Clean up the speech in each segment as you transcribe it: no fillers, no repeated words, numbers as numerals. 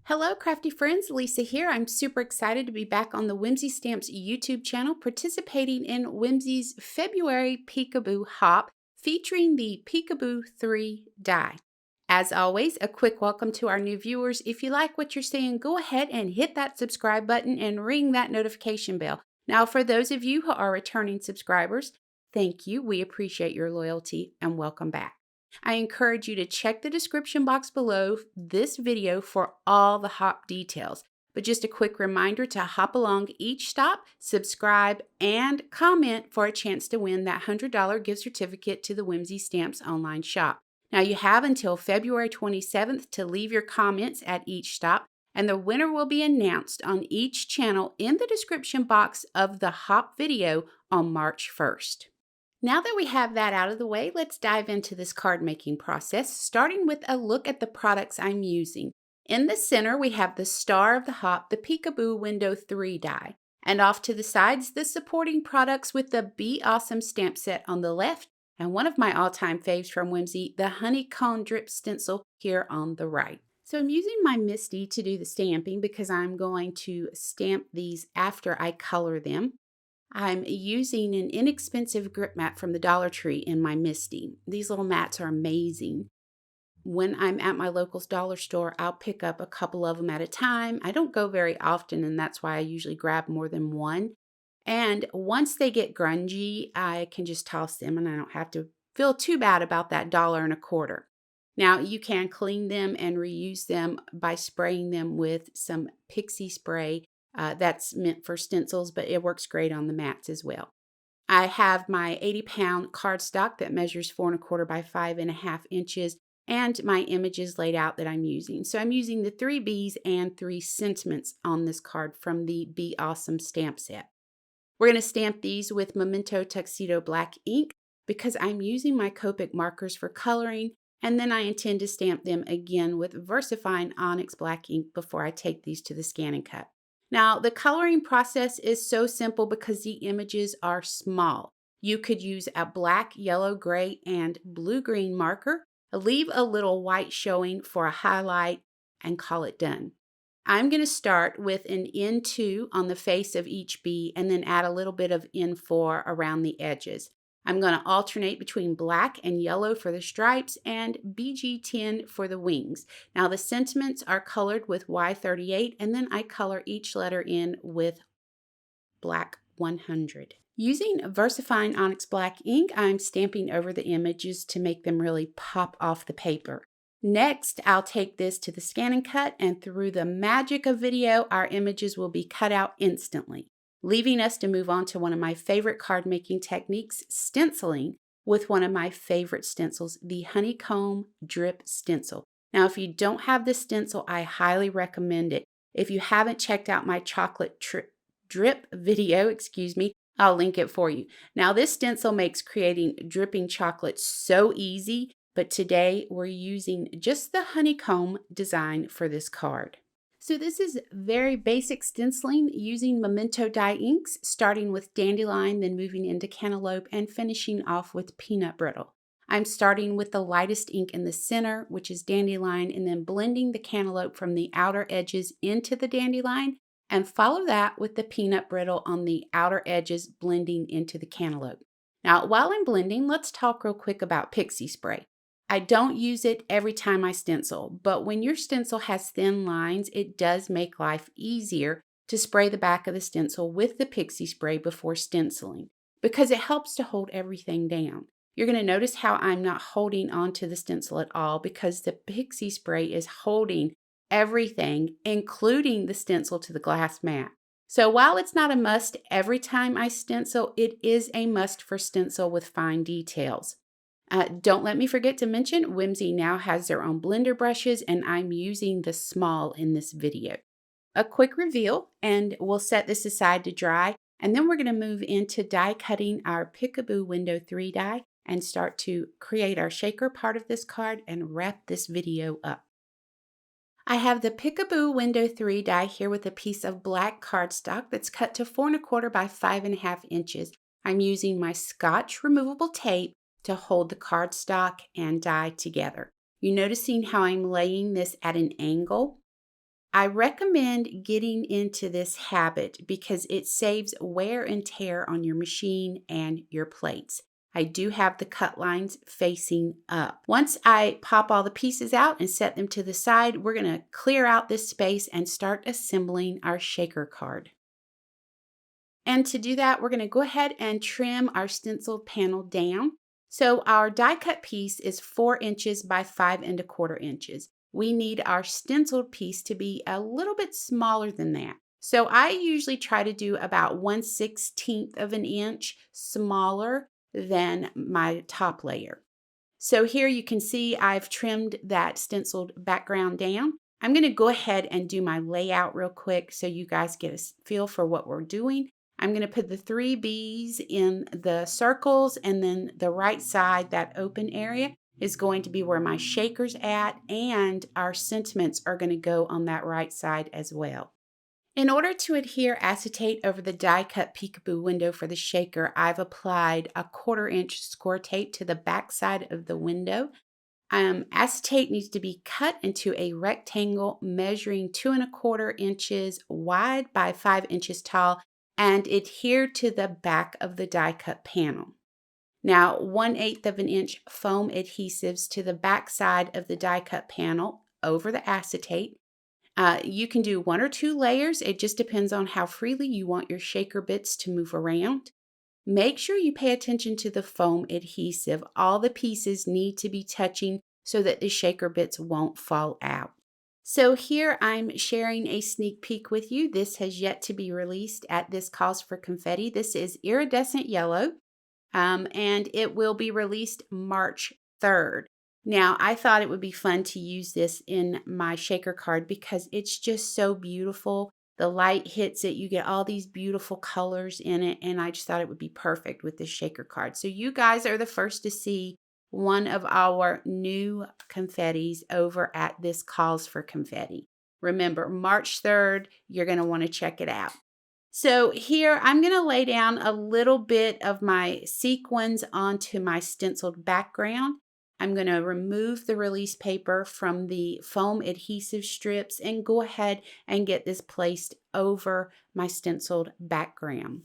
Hello, crafty friends. Lisa here. I'm super excited to be back on the Whimsy Stamps YouTube channel participating in Whimsy's February Peekaboo Hop featuring the Peekaboo 3 die. As always, a quick welcome to our new viewers. If you like what you're seeing, go ahead and hit that subscribe button and ring that notification bell. Now, for those of you who are returning subscribers, thank you. We appreciate your loyalty and welcome back. I encourage you to check the description box below this video for all the hop details. But just a quick reminder to hop along each stop, subscribe, and comment for a chance to win that $100 gift certificate to the Whimsy Stamps online shop. Now you have until February 27th to leave your comments at each stop, and the winner will be announced on each channel in the description box of the hop video on March 1st. Now that we have that out of the way, let's dive into this card making process, starting with a look at the products I'm using. In the center, we have the star of the hop, the Peekaboo Window 3 die, and off to the sides, the supporting products with the Be Awesome stamp set on the left, and one of my all-time faves from Whimsy, the Honeycomb drip stencil here on the right. So I'm using my Misty to do the stamping because I'm going to stamp these after I color them. I'm using an inexpensive grip mat from the Dollar Tree in my Misty. These little mats are amazing. When I'm at my local dollar store, I'll pick up a couple of them at a time. I don't go very often, and that's why I usually grab more than one. And once they get grungy, I can just toss them, and I don't have to feel too bad about that $1.25. Now, you can clean them and reuse them by spraying them with some pixie spray. That's meant for stencils, but it works great on the mats as well. I have my 80-pound cardstock that measures 4¼ by 5½ inches, and my images laid out that I'm using. So I'm using the 3 B's and 3 sentiments on this card from the Be Awesome stamp set. We're going to stamp these with Memento Tuxedo black ink because I'm using my Copic markers for coloring, and then I intend to stamp them again with VersaFine Onyx black ink before I take these to the scan and cut. Now, the coloring process is so simple because the images are small. You could use a black, yellow, gray, and blue-green marker, leave a little white showing for a highlight, and call it done. I'm going to start with an N2 on the face of each bee and then add a little bit of N4 around the edges. I'm going to alternate between black and yellow for the stripes and BG10 for the wings. Now the sentiments are colored with Y38, and then I color each letter in with black 100. Using VersaFine Onyx black ink, I'm stamping over the images to make them really pop off the paper. Next, I'll take this to the scan and cut, and through the magic of video, our images will be cut out instantly, leaving us to move on to one of my favorite card making techniques, stenciling, with one of my favorite stencils, the Honeycomb Drip Stencil. Now, if you don't have this stencil, I highly recommend it. If you haven't checked out my chocolate drip video, I'll link it for you. Now, this stencil makes creating dripping chocolate so easy, but today we're using just the honeycomb design for this card. So this is very basic stenciling using Memento die inks, starting with Dandelion, then moving into Cantaloupe, and finishing off with Peanut Brittle. I'm starting with the lightest ink in the center, which is Dandelion, and then blending the Cantaloupe from the outer edges into the Dandelion, and follow that with the Peanut Brittle on the outer edges, blending into the Cantaloupe. Now, while I'm blending, let's talk real quick about pixie spray. I don't use it every time I stencil, but when your stencil has thin lines, it does make life easier to spray the back of the stencil with the pixie spray before stenciling because it helps to hold everything down. You're going to notice how I'm not holding onto the stencil at all because the pixie spray is holding everything, including the stencil to the glass mat. So while it's not a must every time I stencil, it is a must for stencil with fine details. Don't let me forget to mention, Whimsy now has their own blender brushes, and I'm using the small in this video. A quick reveal, and we'll set this aside to dry, and then we're going to move into die cutting our Peekaboo Window 3 die and start to create our shaker part of this card and wrap this video up. I have the Peekaboo Window 3 die here with a piece of black cardstock that's cut to 4¼ by 5½ inches. I'm using my Scotch removable tape to hold the cardstock and die together. You're noticing how I'm laying this at an angle? I recommend getting into this habit because it saves wear and tear on your machine and your plates. I do have the cut lines facing up. Once I pop all the pieces out and set them to the side, we're going to clear out this space and start assembling our shaker card. And to do that, we're going to go ahead and trim our stenciled panel down. So our die cut piece is 4 inches by 5¼ inches. We need our stenciled piece to be a little bit smaller than that. So I usually try to do about 1/16 of an inch smaller than my top layer. So here you can see I've trimmed that stenciled background down. I'm going to go ahead and do my layout real quick so you guys get a feel for what we're doing. I'm going to put the 3 bees in the circles, and then the right side, that open area, is going to be where my shaker's at, and our sentiments are going to go on that right side as well. In order to adhere acetate over the die cut peekaboo window for the shaker, I've applied a 1/4 inch score tape to the back side of the window. Acetate needs to be cut into a rectangle measuring 2¼ inches wide by 5 inches tall and adhere to the back of the die cut panel. Now, 1/8 of an inch foam adhesives to the back side of the die cut panel over the acetate. You can do 1 or 2 layers. It just depends on how freely you want your shaker bits to move around. Make sure you pay attention to the foam adhesive. All the pieces need to be touching so that the shaker bits won't fall out. So here I'm sharing a sneak peek with you. This has yet to be released at This Calls for Confetti. This is iridescent yellow, and it will be released March 3rd. Now, I thought it would be fun to use this in my shaker card because it's just so beautiful. The light hits it, you get all these beautiful colors in it, and I just thought it would be perfect with this shaker card. So you guys are the first to see one of our new confettis over at This Calls for Confetti. Remember, March 3rd, you're going to want to check it out. So here I'm going to lay down a little bit of my sequins onto my stenciled background. I'm going to remove the release paper from the foam adhesive strips and go ahead and get this placed over my stenciled background.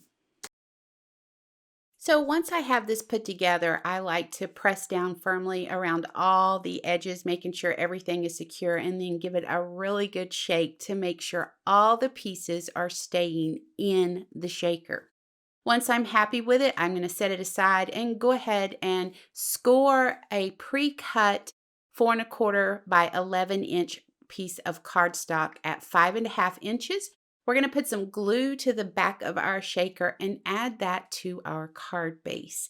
So once I have this put together, I like to press down firmly around all the edges, making sure everything is secure, and then give it a really good shake to make sure all the pieces are staying in the shaker. Once I'm happy with it, I'm going to set it aside and go ahead and score a pre-cut 4¼ by 11 inch piece of cardstock at 5½ inches. We're going to put some glue to the back of our shaker and add that to our card base.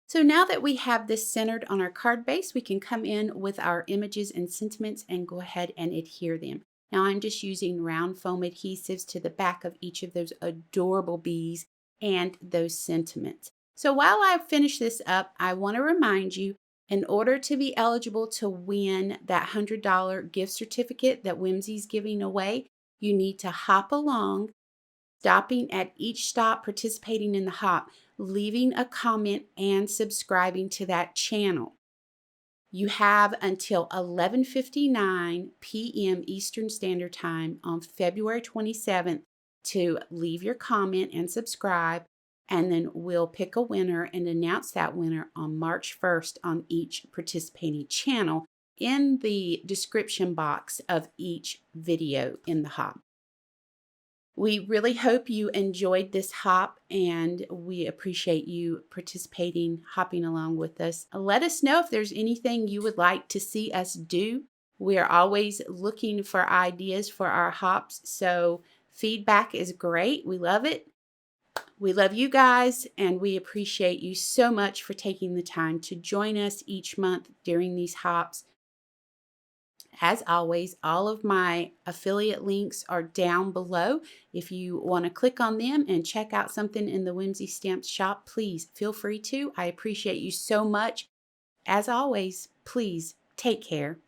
So now that we have this centered on our card base, we can come in with our images and sentiments and go ahead and adhere them. Now I'm just using round foam adhesives to the back of each of those adorable bees and those sentiments. So while I finish this up, I want to remind you, in order to be eligible to win that $100 gift certificate that Whimsy's giving away, you need to hop along, stopping at each stop, participating in the hop, leaving a comment, and subscribing to that channel. You have until 11:59 p.m. Eastern Standard Time on February 27th to leave your comment and subscribe, and then we'll pick a winner and announce that winner on March 1st on each participating channel in the description box of each video in the hop. We really hope you enjoyed this hop, and we appreciate you participating, hopping along with us. Let us know if there's anything you would like to see us do. We are always looking for ideas for our hops, so feedback is great. We love it. We love you guys, and we appreciate you so much for taking the time to join us each month during these hops. As always, all of my affiliate links are down below. If you want to click on them and check out something in the Whimsy Stamps shop, please feel free to. I appreciate you so much. As always, please take care.